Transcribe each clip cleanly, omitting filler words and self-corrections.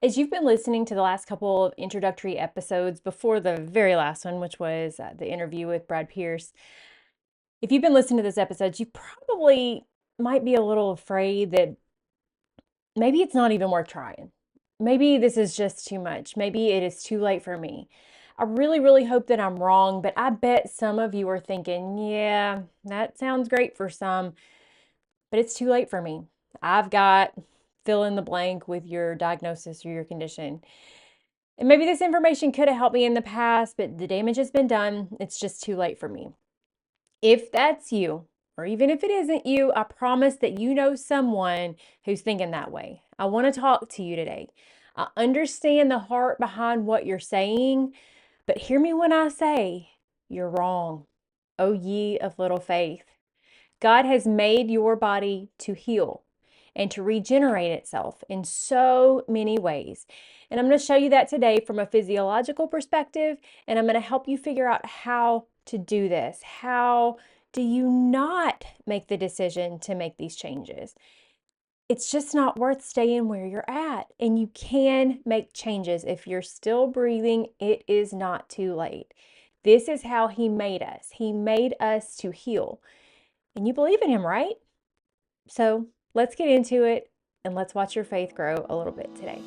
As you've been listening to the last couple of introductory episodes before the very last one, which was the interview with Brad Pierce, if you've been listening to this episode, you probably might be a little afraid that maybe it's not even worth trying. Maybe this is just too much. Maybe it is too late for me. I really, really hope that I'm wrong, but I bet some of you are thinking, yeah, that sounds great for some, but it's too late for me. I've got fill in the blank with your diagnosis or your condition. And maybe this information could have helped me in the past, but the damage has been done. It's just too late for me. If that's you, or even if it isn't you, I promise that you know someone who's thinking that way. I want to talk to you today. I understand the heart behind what you're saying, but hear me when I say you're wrong. O ye of little faith. God has made your body to heal and to regenerate itself in so many ways. And I'm going to show you that today from a physiological perspective, and I'm going to help you figure out how to do this. How do you not make the decision to make these changes? It's just not worth staying where you're at, and you can make changes. If you're still breathing, it is not too late. This is how He made us. He made us to heal. And you believe in Him, right? So let's get into it and let's watch your faith grow a little bit today.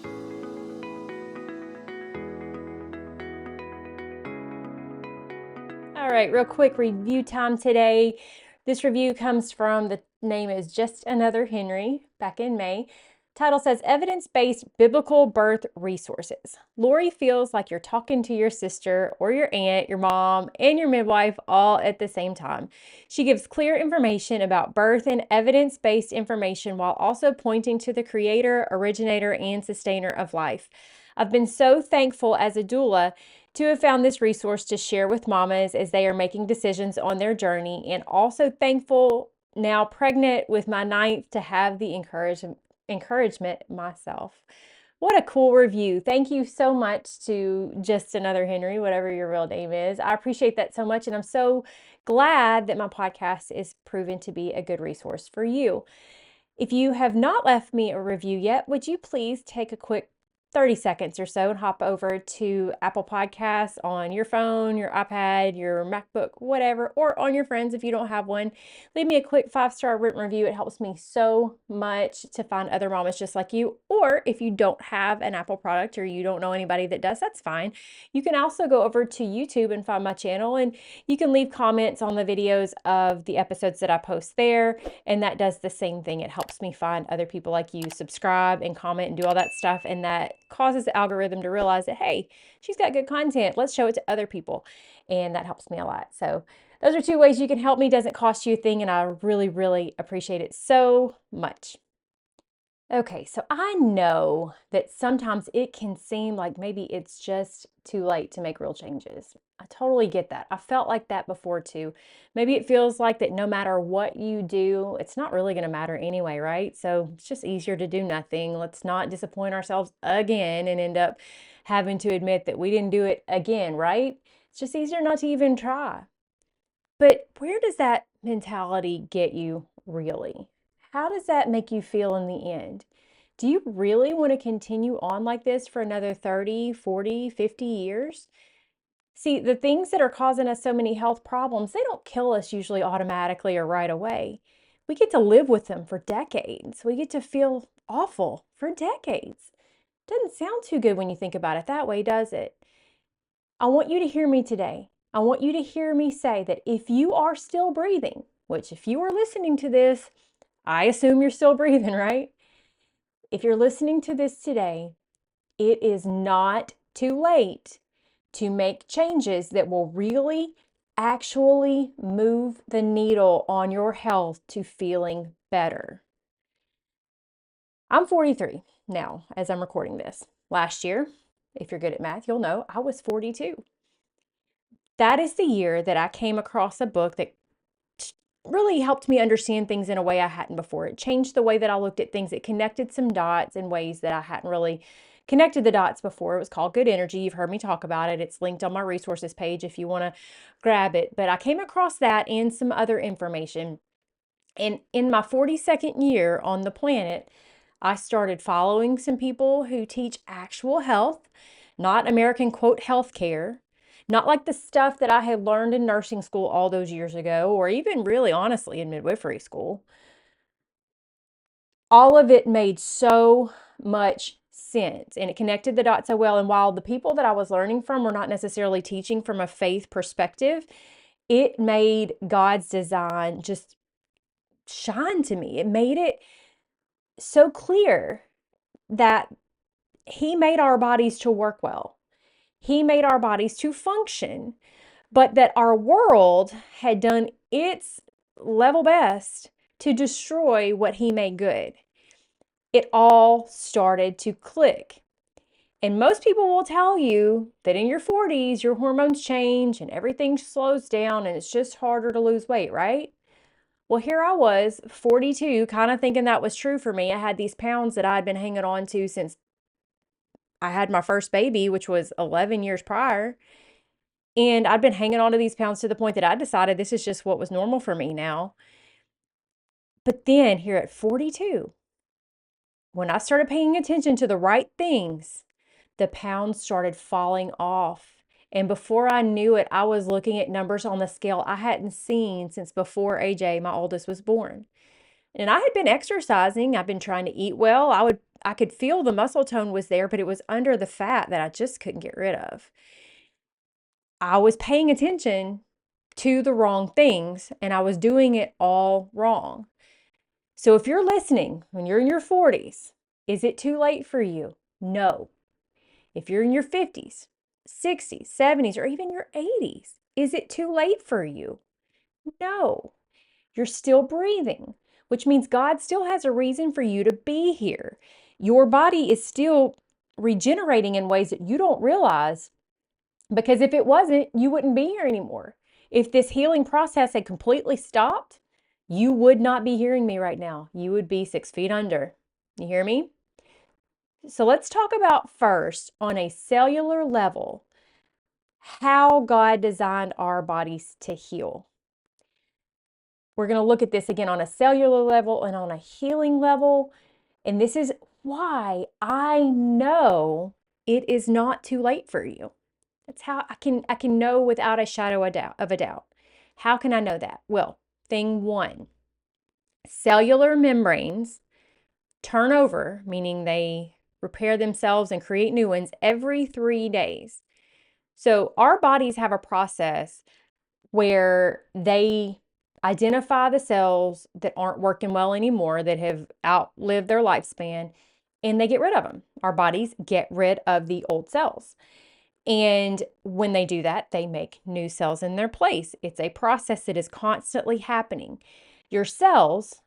All right, real quick review time today. This review comes from, the name is Just Another Henry, back in May. Title says Evidence-Based Biblical Birth Resources. Lori feels like you're talking to your sister or your aunt, your mom, and your midwife all at the same time. She gives clear information about birth and evidence-based information while also pointing to the creator, originator, and sustainer of life. I've been so thankful as a doula to have found this resource to share with mamas as they are making decisions on their journey, and also thankful now pregnant with my ninth to have the encouragement myself. What a cool review. Thank you so much to Just Another Henry, whatever your real name is. I appreciate that so much, and I'm so glad that my podcast is proven to be a good resource for you. If you have not left me a review yet, would you please take a quick 30 seconds or so and hop over to Apple Podcasts on your phone, your iPad, your MacBook, whatever, or on your friends if you don't have one. Leave me a quick 5-star written review. It helps me so much to find other mamas just like you. Or if you don't have an Apple product or you don't know anybody that does, that's fine. You can also go over to YouTube and find my channel, and you can leave comments on the videos of the episodes that I post there, and that does the same thing. It helps me find other people like you, subscribe and comment and do all that stuff, and that causes the algorithm to realize that, hey, she's got good content. Let's show it to other people. And that helps me a lot. So those are 2 ways you can help me. Doesn't cost you a thing, and I really, really appreciate it so much. Okay, so I know that sometimes it can seem like maybe it's just too late to make real changes. I totally get that. I felt like that before too. Maybe it feels like that no matter what you do, it's not really going to matter anyway, right? So it's just easier to do nothing. Let's not disappoint ourselves again and end up having to admit that we didn't do it again, right? It's just easier not to even try. But where does that mentality get you really? How does that make you feel in the end? Do you really want to continue on like this for another 30, 40, 50 years? See, the things that are causing us so many health problems, they don't kill us usually automatically or right away. We get to live with them for decades. We get to feel awful for decades. Doesn't sound too good when you think about it that way, does it? I want you to hear me today. I want you to hear me say that if you are still breathing, which if you are listening to this, I assume you're still breathing, right? If you're listening to this today, it is not too late to make changes that will really actually move the needle on your health to feeling better. I'm 43 now as I'm recording this. Last year, if you're good at math, you'll know I was 42. That is the year that I came across a book that really helped me understand things in a way I hadn't before. It changed the way that I looked at things. It connected some dots in ways that I hadn't really connected the dots before. It was called Good Energy. You've heard me talk about it. It's linked on my resources page if you want to grab it. But I came across that and some other information. And in my 42nd year on the planet, I started following some people who teach actual health, not American quote healthcare, not like the stuff that I had learned in nursing school all those years ago, or even really honestly in midwifery school. All of it made so much sense and it connected the dots so well. And while the people that I was learning from were not necessarily teaching from a faith perspective, it made God's design just shine to me. It made it so clear that He made our bodies to work well. He made our bodies to function, but that our world had done its level best to destroy what He made good. It all started to click. And most people will tell you that in your 40s, your hormones change and everything slows down and it's just harder to lose weight, right? Well, here I was, 42, kind of thinking that was true for me. I had these pounds that I'd been hanging on to since I had my first baby, which was 11 years prior. And I'd been hanging on to these pounds to the point that I decided this is just what was normal for me now. But then here at 42, when I started paying attention to the right things, the pounds started falling off. And before I knew it, I was looking at numbers on the scale I hadn't seen since before AJ, my oldest, was born. And I had been exercising. I've been trying to eat well. I could feel the muscle tone was there, but it was under the fat that I just couldn't get rid of. I was paying attention to the wrong things and I was doing it all wrong. So if you're listening when you're in your 40s, is it too late for you? No. If you're in your 50s, 60s, 70s, or even your 80s, is it too late for you? No. You're still breathing, which means God still has a reason for you to be here. Your body is still regenerating in ways that you don't realize, because if it wasn't, you wouldn't be here anymore. If this healing process had completely stopped, you would not be hearing me right now. You would be 6 feet under. You hear me? So let's talk about first, on a cellular level, how God designed our bodies to heal. We're going to look at this again on a cellular level and on a healing level. And this is why I know it is not too late for you. That's how I can know without a shadow of a doubt. How can I know that? Well, thing one, cellular membranes turn over, meaning they repair themselves and create new ones every 3 days. So our bodies have a process where they identify the cells that aren't working well anymore, that have outlived their lifespan, and they get rid of them. Our bodies get rid of the old cells. And when they do that, they make new cells in their place. It's a process that is constantly happening. Your cells,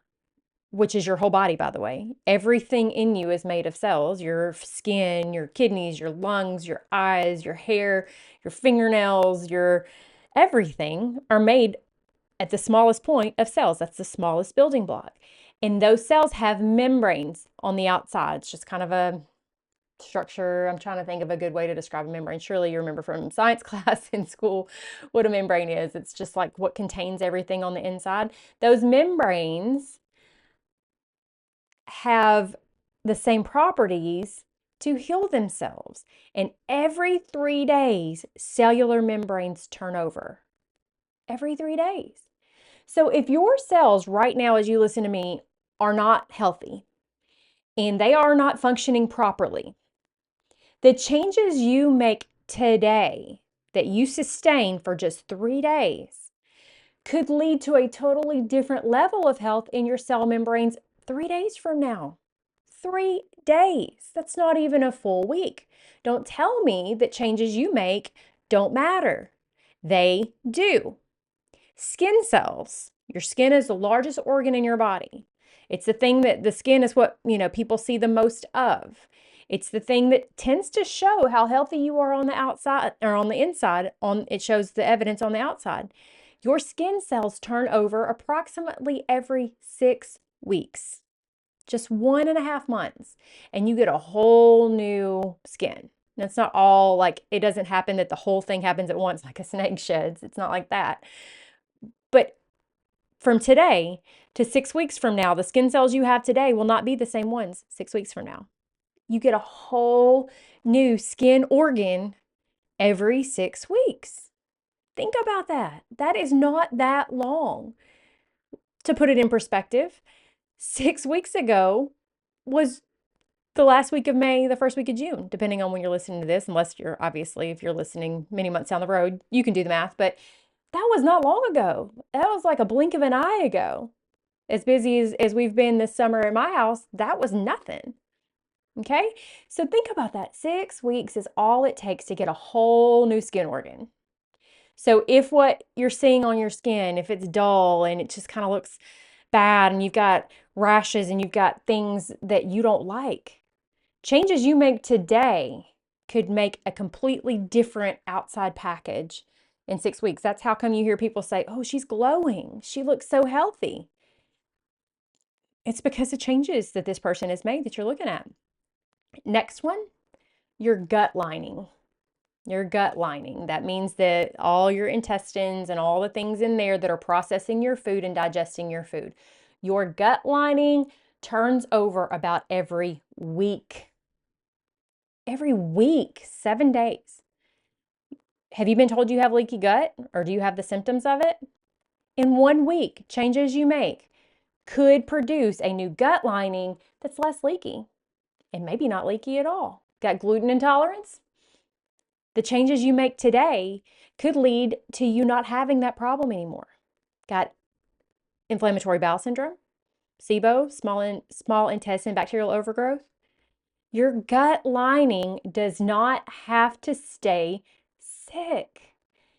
which is your whole body, by the way, everything in you is made of cells. Your skin, your kidneys, your lungs, your eyes, your hair, your fingernails, your everything are made at the smallest point of cells. That's the smallest building block. And those cells have membranes on the outside. It's just kind of a structure. I'm trying to think of a good way to describe a membrane. Surely you remember from science class in school what a membrane is. It's just like what contains everything on the inside. Those membranes have the same properties to heal themselves. And every 3 days, cellular membranes turn over. Every 3 days. So if your cells right now, as you listen to me, are not healthy and they are not functioning properly, the changes you make today that you sustain for just 3 days could lead to a totally different level of health in your cell membranes 3 days from now. 3 days. That's not even a full week. Don't tell me that changes you make don't matter. They do. Skin cells. Your skin is the largest organ in your body. It's the thing that the skin is what, people see the most of. It's the thing that tends to show how healthy you are on the outside or on the inside. It shows the evidence on the outside. Your skin cells turn over approximately every 6 weeks, just 1.5 months, and you get a whole new skin. And it's not all like, it doesn't happen that the whole thing happens at once like a snake sheds. It's not like that. But from today to 6 weeks from now, the skin cells you have today will not be the same ones 6 weeks from now. You get a whole new skin organ every 6 weeks. Think about that. That is not that long. To put it in perspective, 6 weeks ago was the last week of May, the first week of June, depending on when you're listening to this, unless you're obviously, if you're listening many months down the road, you can do the math, but that was not long ago. That was like a blink of an eye ago. As busy as we've been this summer at my house, that was nothing. Okay? So think about that. 6 weeks is all it takes to get a whole new skin organ. So if what you're seeing on your skin, if it's dull and it just kind of looks bad and you've got rashes and you've got things that you don't like, changes you make today could make a completely different outside package in 6 weeks. That's how come you hear people say, oh, she's glowing. She looks so healthy. It's because of changes that this person has made that you're looking at. Next one, your gut lining. Your gut lining. That means that all your intestines and all the things in there that are processing your food and digesting your food. Your gut lining turns over about every week. Every week, 7 days. Have you been told you have leaky gut, or do you have the symptoms of it? In 1 week, changes you make could produce a new gut lining that's less leaky and maybe not leaky at all. Got gluten intolerance? The changes you make today could lead to you not having that problem anymore. Got inflammatory bowel syndrome, SIBO, small intestine bacterial overgrowth? Your gut lining does not have to stay sick.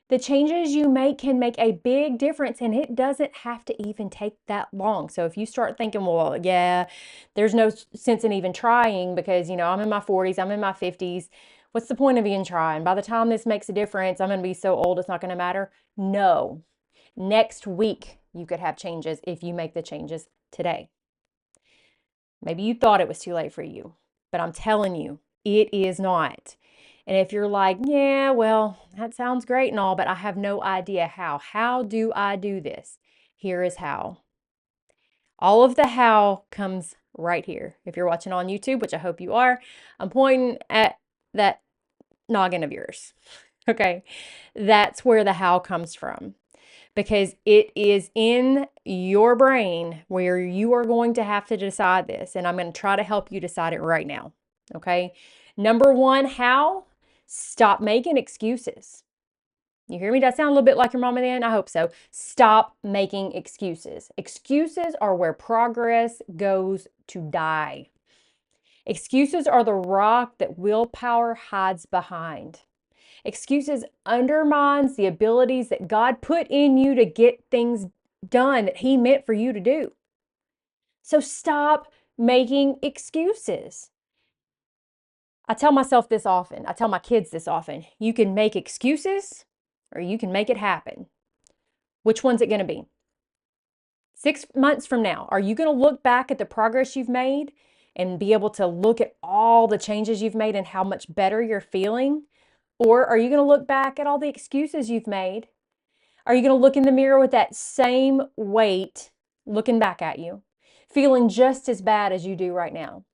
The changes you make can make a big difference, and it doesn't have to even take that long. So if you start thinking, well, yeah, there's no sense in even trying because, I'm in my 40s, I'm in my 50s. What's the point of even trying? By the time this makes a difference, I'm going to be so old, it's not going to matter. No. Next week, you could have changes if you make the changes today. Maybe you thought it was too late for you, but I'm telling you, it is not. And if you're like, yeah, well, that sounds great and all, but I have no idea how. How do I do this? Here is how. All of the how comes right here. If you're watching on YouTube, which I hope you are, I'm pointing at that noggin of yours. Okay. That's where the how comes from, because it is in your brain where you are going to have to decide this. And I'm going to try to help you decide it right now. Okay. Number one, how? Stop making excuses. You hear me? Does that sound a little bit like your mama then? I hope so. Stop making excuses. Excuses are where progress goes to die. Excuses are the rock that willpower hides behind. Excuses undermines the abilities that God put in you to get things done that He meant for you to do. So stop making excuses. I tell myself this often. I tell my kids this often. You can make excuses or you can make it happen. Which one's it going to be? 6 months from now, are you going to look back at the progress you've made and be able to look at all the changes you've made and how much better you're feeling? Or are you going to look back at all the excuses you've made? Are you going to look in the mirror with that same weight looking back at you, feeling just as bad as you do right now?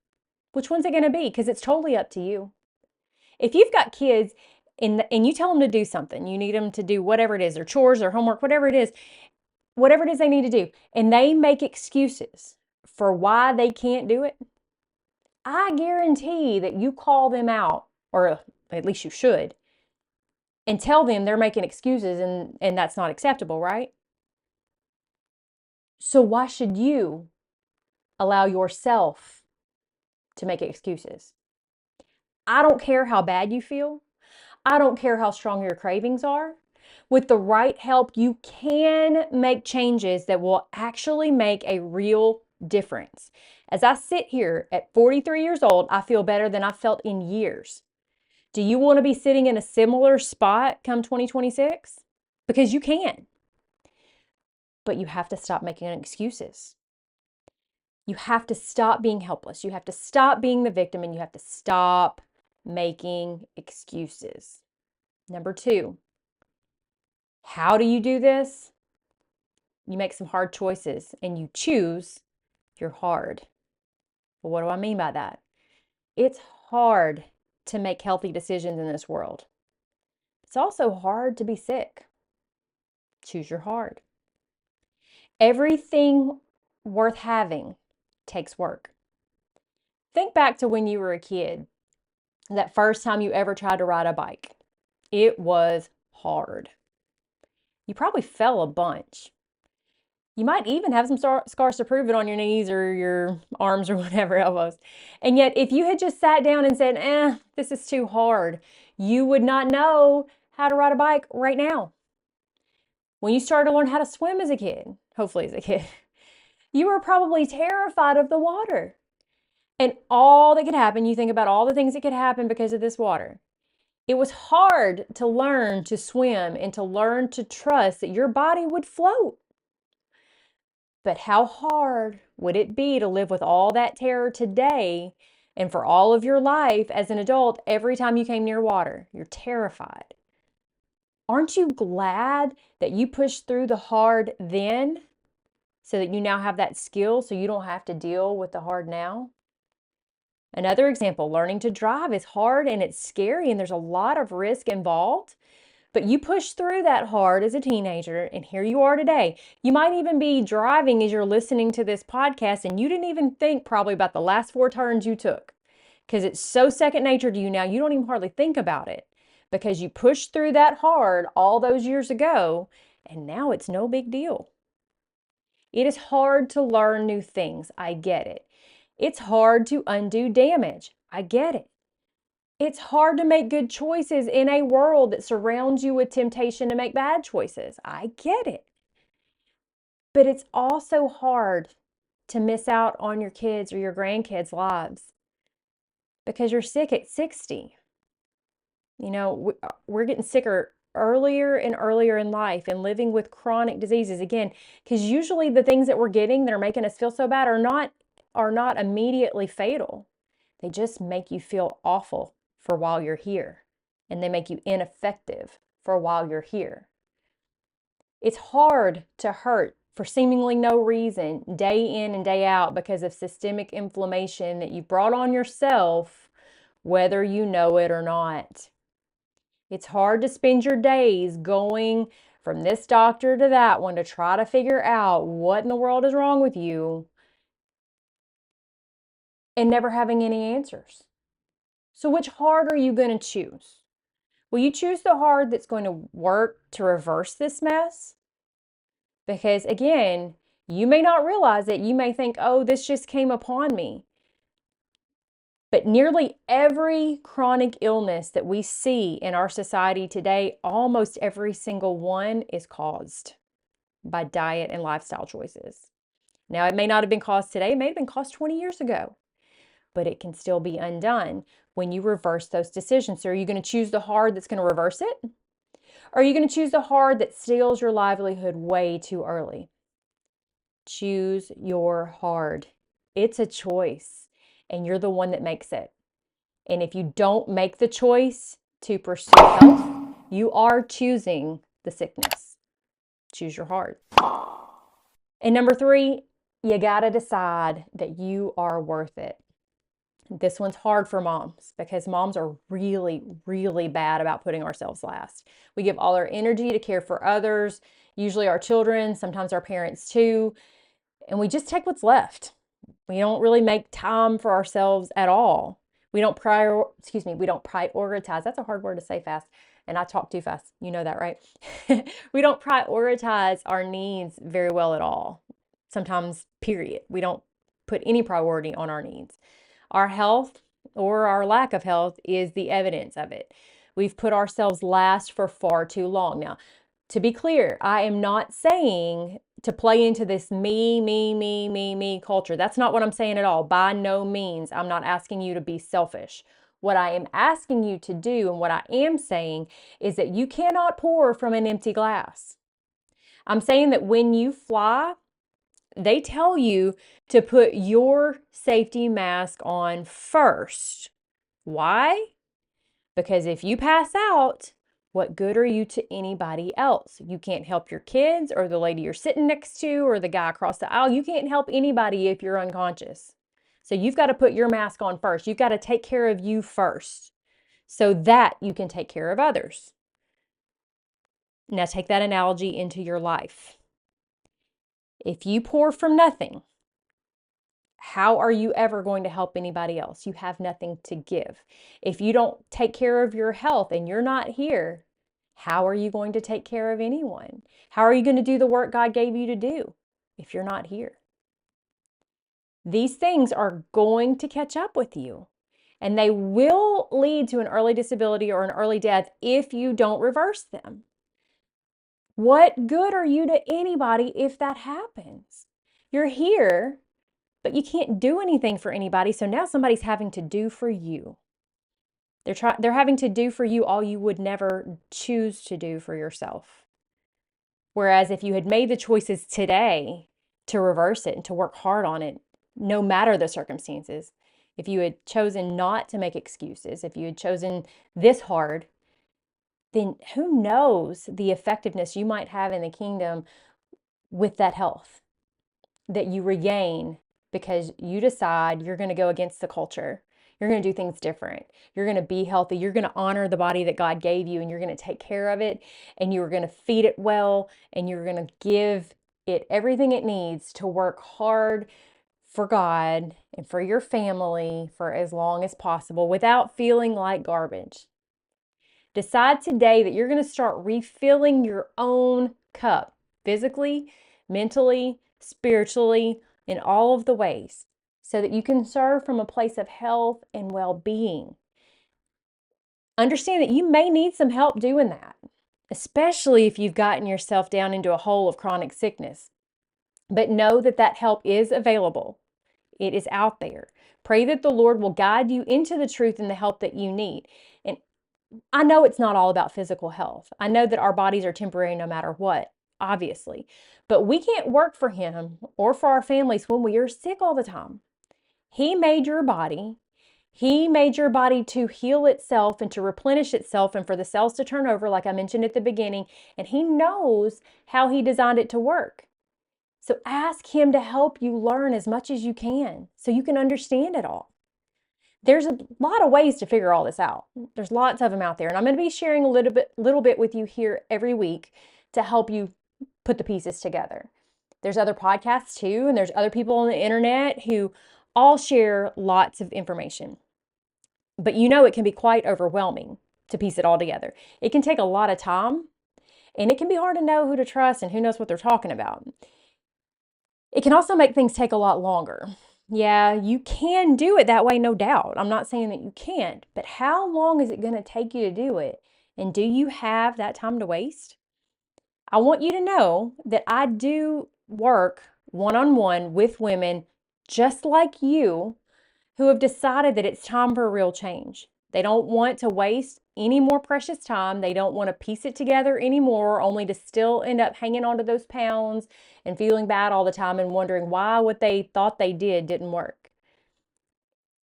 Which one's it going to be? Because it's totally up to you. If you've got kids and you tell them to do something, you need them to do whatever it is, or chores or homework, whatever it is they need to do, and they make excuses for why they can't do it, I guarantee that you call them out, or at least you should, and tell them they're making excuses and that's not acceptable, right? So why should you allow yourself to make excuses? I don't care how bad you feel. I don't care how strong your cravings are. With the right help, you can make changes that will actually make a real difference. As I sit here at 43 years old, I feel better than I've felt in years. Do you want to be sitting in a similar spot come 2026? Because you can. But you have to stop making excuses. You have to stop being helpless. You have to stop being the victim, and you have to stop making excuses. Number two, how do you do this? you make some hard choices and you choose your hard. Well, what do I mean by that? It's hard to make healthy decisions in this world. It's also hard to be sick. Choose your hard. Everything worth having takes work. Think back to when you were a kid, that first time you ever tried to ride a bike. It was hard. You probably fell a bunch. You might even have some scars to prove it on your knees or your arms or whatever, elbows. And yet, if you had just sat down and said, this is too hard, you would not know how to ride a bike right now. When you started to learn how to swim as a kid, hopefully as a kid, you were probably terrified of the water. And all that could happen, you think about all the things that could happen because of this water. It was hard to learn to swim and to learn to trust that your body would float. But how hard would it be to live with all that terror today and for all of your life as an adult every time you came near water? You're terrified. Aren't you glad that you pushed through the hard then so that you now have that skill so you don't have to deal with the hard now? Another example, learning to drive is hard and it's scary and there's a lot of risk involved. But you pushed through that hard as a teenager, and here you are today. You might even be driving as you're listening to this podcast, and you didn't even think probably about the last 4 turns you took because it's so second nature to you now, you don't even hardly think about it because you pushed through that hard all those years ago, and now it's no big deal. It is hard to learn new things. I get it. It's hard to undo damage. I get it. It's hard to make good choices in a world that surrounds you with temptation to make bad choices. I get it. But it's also hard to miss out on your kids' or your grandkids' lives because you're sick at 60. We're getting sicker earlier and earlier in life and living with chronic diseases again, because usually the things that we're getting that are making us feel so bad are not immediately fatal. They just make you feel awful for while you're here, and they make you ineffective for while you're here. It's hard to hurt for seemingly no reason, day in and day out, because of systemic inflammation that you brought on yourself, whether you know it or not. It's hard to spend your days going from this doctor to that one to try to figure out what in the world is wrong with you and never having any answers. So which hard are you going to choose? Will you choose the hard that's going to work to reverse this mess? Because again, you may not realize it. You may think, this just came upon me. But nearly every chronic illness that we see in our society today, almost every single one is caused by diet and lifestyle choices. Now, it may not have been caused today. It may have been caused 20 years ago. But it can still be undone when you reverse those decisions. So are you going to choose the hard that's going to reverse it? Or are you going to choose the hard that steals your livelihood way too early? Choose your hard. It's a choice, and you're the one that makes it. And if you don't make the choice to pursue health, you are choosing the sickness. Choose your hard. And number 3, you got to decide that you are worth it. This one's hard for moms because moms are really, really bad about putting ourselves last. We give all our energy to care for others, usually our children, sometimes our parents too, and we just take what's left. We don't really make time for ourselves at all. We don't prioritize. That's a hard word to say fast, and I talk too fast. You know that, right? We don't prioritize our needs very well at all. Sometimes, period. We don't put any priority on our needs. Our health or our lack of health is the evidence of it. We've put ourselves last for far too long. Now, to be clear, I am not saying to play into this me culture. That's not what I'm saying at all. By no means. I'm not asking you to be selfish. What I am asking you to do and what I am saying is that you cannot pour from an empty glass. I'm saying that when you fly, they tell you to put your safety mask on first. Why? Because if you pass out, What good are you to anybody else? You can't help your kids or the lady you're sitting next to or the guy across the aisle. You can't help anybody if you're unconscious. So you've got to put your mask on first. You've got to take care of you first so that you can take care of others. Now take that analogy into your life. If you pour from nothing, how are you ever going to help anybody else? You have nothing to give. If you don't take care of your health and you're not here, how are you going to take care of anyone? How are you going to do the work God gave you to do if you're not here? These things are going to catch up with you, and they will lead to an early disability or an early death if you don't reverse them. What good are you to anybody if that happens? You're here, but you can't do anything for anybody, so now somebody's having to do for you. They're having to do for you all you would never choose to do for yourself. Whereas if you had made the choices today to reverse it and to work hard on it, no matter the circumstances, if you had chosen not to make excuses, if you had chosen this hard, then who knows the effectiveness you might have in the kingdom with that health that you regain because you decide you're going to go against the culture. You're going to do things different. You're going to be healthy. You're going to honor the body that God gave you, and you're going to take care of it, and you're going to feed it well, and you're going to give it everything it needs to work hard for God and for your family for as long as possible without feeling like garbage. Decide today that you're going to start refilling your own cup physically, mentally, spiritually, in all of the ways so that you can serve from a place of health and well-being. Understand that you may need some help doing that, especially if you've gotten yourself down into a hole of chronic sickness. But know that that help is available. It is out there. Pray that the Lord will guide you into the truth and the help that you need. And I know it's not all about physical health. I know that our bodies are temporary no matter what, obviously. But we can't work for Him or for our families when we are sick all the time. He made your body. He made your body to heal itself and to replenish itself and for the cells to turn over, like I mentioned at the beginning. And He knows how He designed it to work. So ask Him to help you learn as much as you can so you can understand it all. There's a lot of ways to figure all this out. There's lots of them out there. And I'm going to be sharing a little bit with you here every week to help you put the pieces together. There's other podcasts too, and there's other people on the internet who all share lots of information. But you know it can be quite overwhelming to piece it all together. It can take a lot of time, and it can be hard to know who to trust and who knows what they're talking about. It can also make things take a lot longer. Yeah, you can do it that way, no doubt. I'm not saying that you can't, but how long is it going to take you to do it? And do you have that time to waste? I want you to know that I do work one-on-one with women just like you who have decided that it's time for a real change. They don't want to waste any more precious time. They don't want to piece it together anymore, only to still end up hanging on to those pounds and feeling bad all the time and wondering why what they thought they did didn't work.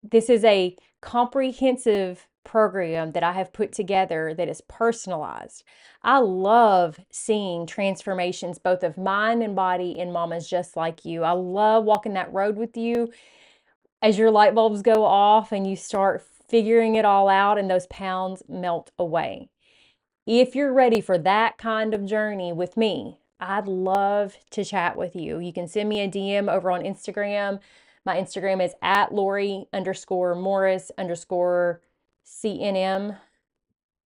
This is a comprehensive program that I have put together that is personalized. I love seeing transformations both of mind and body in mamas just like you. I love walking that road with you as your light bulbs go off and you start figuring it all out and those pounds melt away. If you're ready for that kind of journey with me, I'd love to chat with you. You can send me a DM over on Instagram. My Instagram is at Lori_Morris_CNM.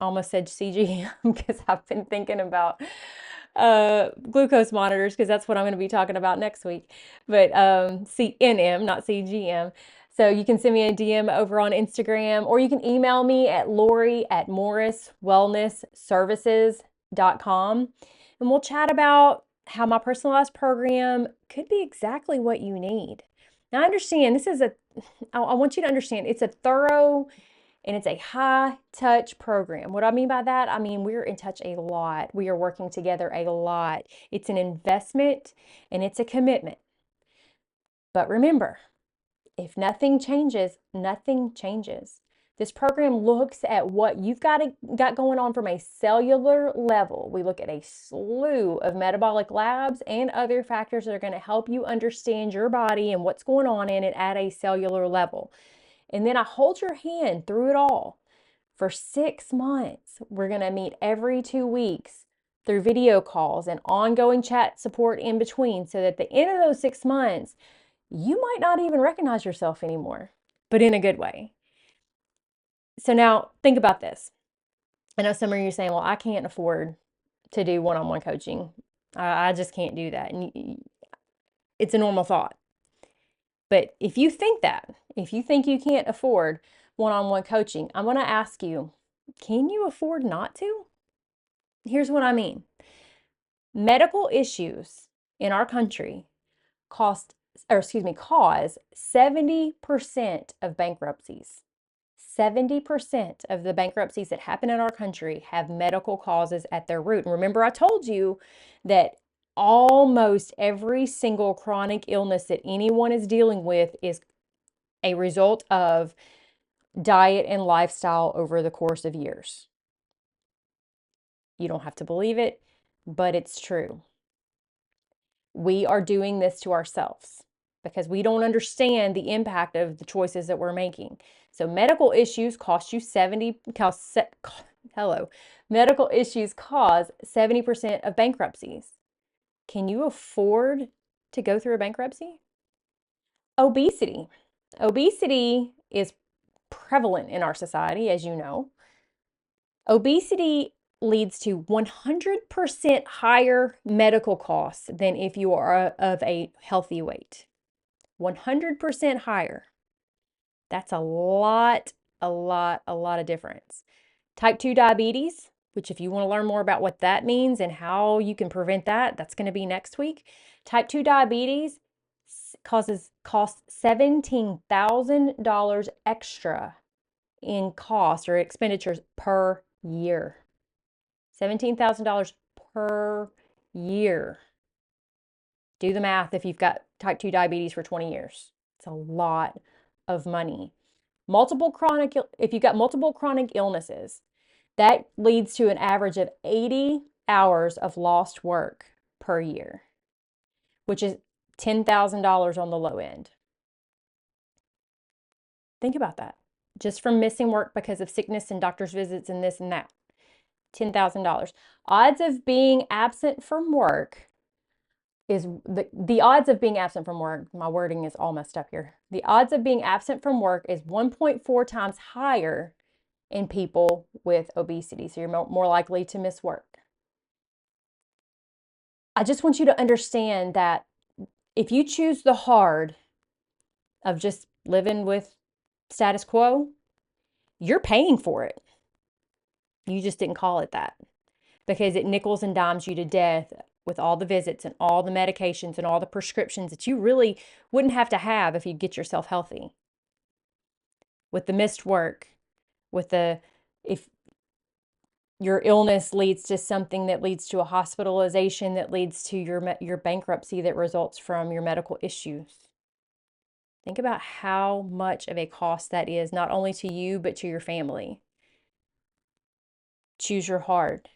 Almost said CGM because I've been thinking about glucose monitors because that's what I'm going to be talking about next week. But CNM, not CGM. So you can send me a DM over on Instagram, or you can email me at lori@morriswellnessservices.com, and we'll chat about how my personalized program could be exactly what you need. Now, I understand I want you to understand it's a thorough and it's a high touch program. What I mean by that, I mean we're in touch a lot. We are working together a lot. It's an investment and it's a commitment. But remember, if nothing changes, nothing changes. This program looks at what you've got going on from a cellular level. We look at a slew of metabolic labs and other factors that are going to help you understand your body and what's going on in it at a cellular level. And then I hold your hand through it all for 6 months. We're going to meet every 2 weeks through video calls and ongoing chat support in between, so that at the end of those 6 months, you might not even recognize yourself anymore, but in a good way. So now think about this. I know some of you are saying, well, I can't afford to do one-on-one coaching. I just can't do that. And it's a normal thought. But if you think you can't afford one-on-one coaching, I'm going to ask you, can you afford not to? Here's what I mean. Medical issues in our country cause 70% of bankruptcies. 70% of the bankruptcies that happen in our country have medical causes at their root. And remember, I told you that almost every single chronic illness that anyone is dealing with is a result of diet and lifestyle over the course of years. You don't have to believe it, but it's true. We are doing this to ourselves because we don't understand the impact of the choices that we're making. So medical issues medical issues cause 70% of bankruptcies. Can you afford to go through a bankruptcy? Obesity. Obesity is prevalent in our society, as you know. Obesity leads to 100% higher medical costs than if you are of a healthy weight. 100% higher. That's a lot of difference. Type 2 diabetes, which if you want to learn more about what that means and how you can prevent that, that's going to be next week. Type 2 diabetes costs $17,000 extra in costs or expenditures per year. $17,000 per year. Do the math if you've got type 2 diabetes for 20 years. It's a lot of money. If you've got multiple chronic illnesses, that leads to an average of 80 hours of lost work per year, which is $10,000 on the low end. Think about that. Just from missing work because of sickness and doctor's visits and this and that. $10,000. Odds of being absent from work is the odds of being absent from work, my wording is all messed up here. The odds of being absent from work is 1.4 times higher in people with obesity. So you're more likely to miss work. I just want you to understand that if you choose the hard of just living with status quo, you're paying for it. You just didn't call it that because it nickels and dimes you to death with all the visits and all the medications and all the prescriptions that you really wouldn't have to have if you get yourself healthy. With the missed work, if your illness leads to something that leads to a hospitalization, that leads to your bankruptcy that results from your medical issues. Think about how much of a cost that is, not only to you, but to your family. Choose your hard.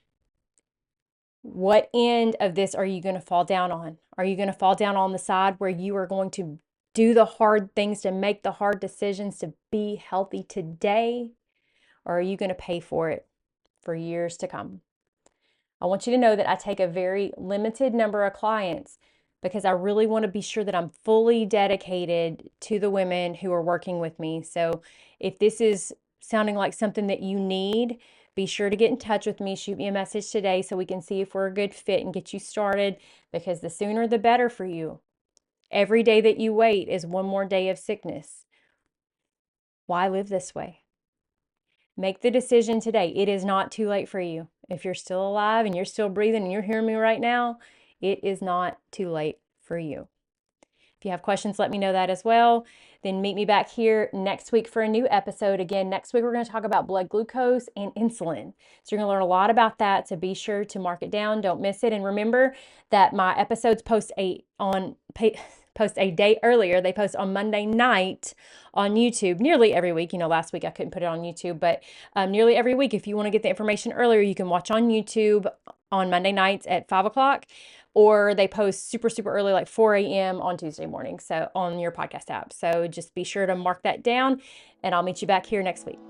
What end of this are you going to fall down on? Are you going to fall down on the side where you are going to do the hard things to make the hard decisions to be healthy today? Or are you going to pay for it for years to come? I want you to know that I take a very limited number of clients because I really want to be sure that I'm fully dedicated to the women who are working with me. So if this is sounding like something that you need, be sure to get in touch with me. Shoot me a message today so we can see if we're a good fit and get you started, because the sooner the better for you. Every day that you wait is one more day of sickness. Why live this way? Make the decision today. It is not too late for you. If you're still alive and you're still breathing and you're hearing me right now, it is not too late for you. If you have questions, let me know that as well. Then meet me back here next week for a new episode. Again, next week we're going to talk about blood glucose and insulin. So you're going to learn a lot about that. So be sure to mark it down. Don't miss it. And remember that my episodes post post a day earlier. They post on Monday night on YouTube nearly every week. Last week I couldn't put it on YouTube, but nearly every week, if you want to get the information earlier, you can watch on YouTube on Monday nights at 5 o'clock, or they post super, super early, like 4 a.m. on Tuesday morning, so on your podcast app. So just be sure to mark that down, and I'll meet you back here next week.